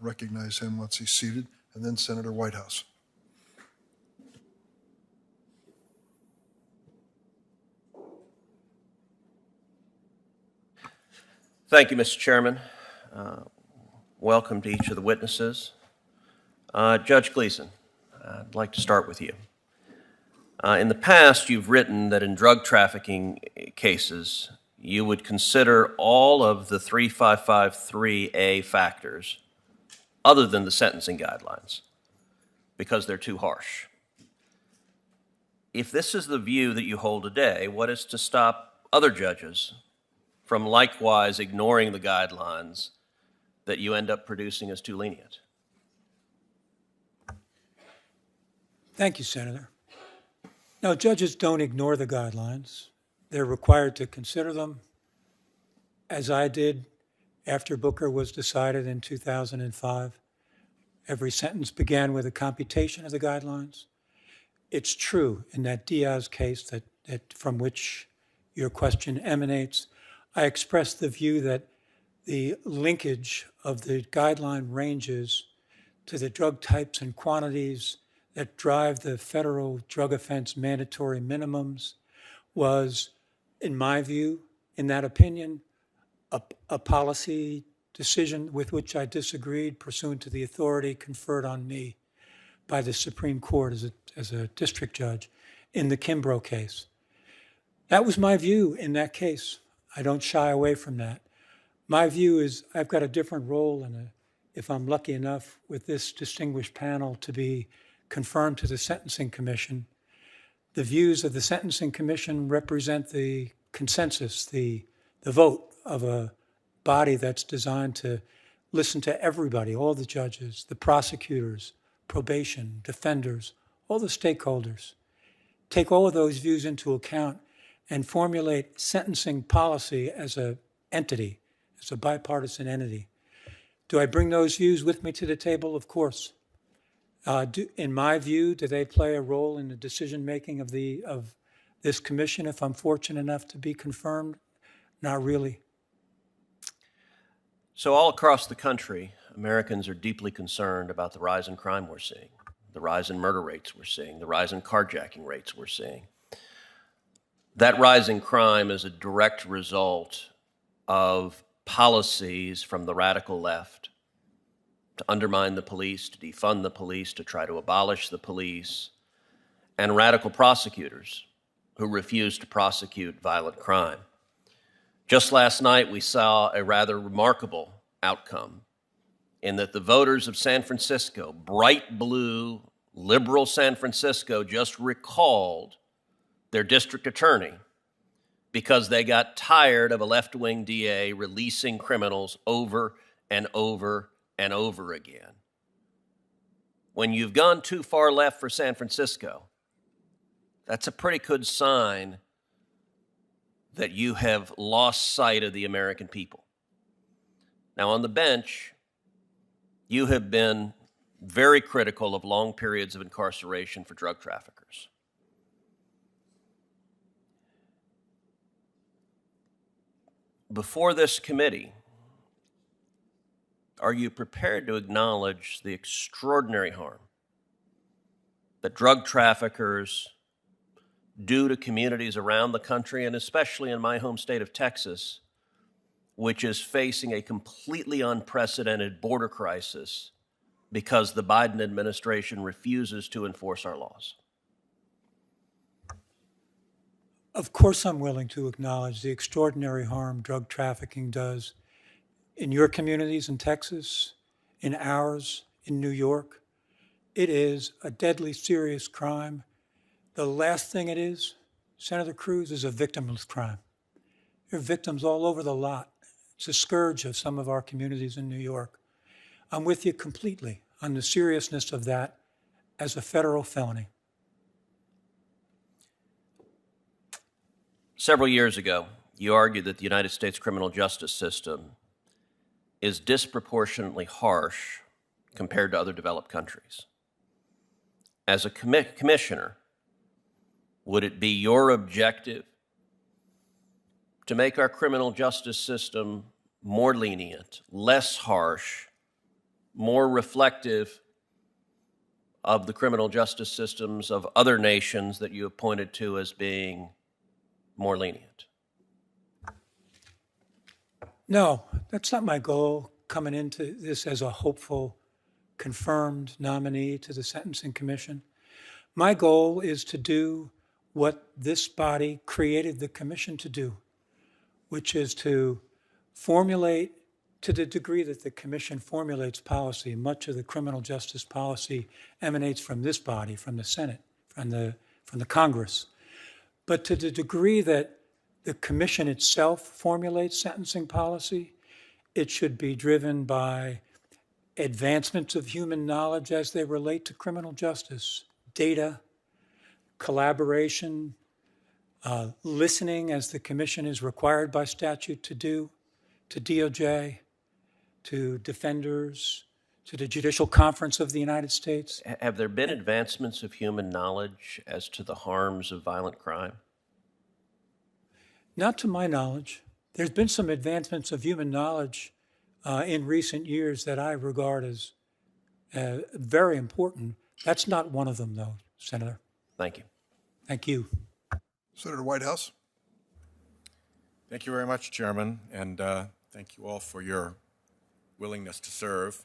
recognize him once he's seated, and then Senator Whitehouse. Thank you, Mr. Chairman. Welcome to each of the witnesses. Judge Gleason, I'd like to start with you. In the past, you've written that in drug trafficking cases, you would consider all of the 3553A factors other than the sentencing guidelines because they're too harsh. If this is the view that you hold today, what is to stop other judges from likewise ignoring the guidelines that you end up producing as too lenient? Thank you, Senator. No, judges don't ignore the guidelines. They're required to consider them, as I did after Booker was decided in 2005. Every sentence began with a computation of the guidelines. It's true in that Diaz case that from which your question emanates, I expressed the view that the linkage of the guideline ranges to the drug types and quantities that drive the federal drug offense mandatory minimums was, in my view, in that opinion, a policy decision with which I disagreed pursuant to the authority conferred on me by the Supreme Court as a district judge in the Kimbrough case. That was my view in that case. I don't shy away from that. My view is I've got a different role if I'm lucky enough with this distinguished panel to be confirmed to the Sentencing Commission. The views of the Sentencing Commission represent the consensus, the vote of a body that's designed to listen to everybody, all the judges, the prosecutors, probation, defenders, all the stakeholders. Take all of those views into account and formulate sentencing policy as an entity, as a bipartisan entity. Do I bring those views with me to the table? Of course. In my view, do they play a role in the decision-making of this commission if I'm fortunate enough to be confirmed? Not really. So all across the country, Americans are deeply concerned about the rise in crime we're seeing, the rise in murder rates we're seeing, the rise in carjacking rates we're seeing. That rise in crime is a direct result of policies from the radical left to undermine the police, to defund the police, to try to abolish the police, and radical prosecutors who refuse to prosecute violent crime. Just last night, we saw a rather remarkable outcome in that the voters of San Francisco, bright blue, liberal San Francisco, just recalled their district attorney because they got tired of a left-wing DA releasing criminals over and over and over again. When you've gone too far left for San Francisco, that's a pretty good sign that you have lost sight of the American people. Now, on the bench, you have been very critical of long periods of incarceration for drug traffickers. Before this committee, are you prepared to acknowledge the extraordinary harm that drug traffickers do to communities around the country, and especially in my home state of Texas, which is facing a completely unprecedented border crisis because the Biden administration refuses to enforce our laws? Of course I'm willing to acknowledge the extraordinary harm drug trafficking does in your communities in Texas, in ours, in New York. It is a deadly serious crime. The last thing it is, Senator Cruz, is a victimless crime. There are victims all over the lot. It's a scourge of some of our communities in New York. I'm with you completely on the seriousness of that as a federal felony. Several years ago, you argued that the United States criminal justice system is disproportionately harsh compared to other developed countries. As a commissioner, would it be your objective to make our criminal justice system more lenient, less harsh, more reflective of the criminal justice systems of other nations that you have pointed to as being more lenient? No, that's not my goal coming into this as a hopeful, confirmed nominee to the Sentencing Commission. My goal is to do what this body created the commission to do, which is to formulate, to the degree that the commission formulates policy, much of the criminal justice policy emanates from this body, from the Senate, from the Congress. But to the degree that the commission itself formulates sentencing policy, it should be driven by advancements of human knowledge as they relate to criminal justice, data, collaboration, listening as the commission is required by statute to do, to DOJ, to defenders, to the Judicial Conference of the United States. Have there been advancements of human knowledge as to the harms of violent crime? Not to my knowledge. There's been some advancements of human knowledge in recent years that I regard as very important. That's not one of them, though, Senator. Thank you. Thank you. Senator Whitehouse. Thank you very much, Chairman, and thank you all for your willingness to serve.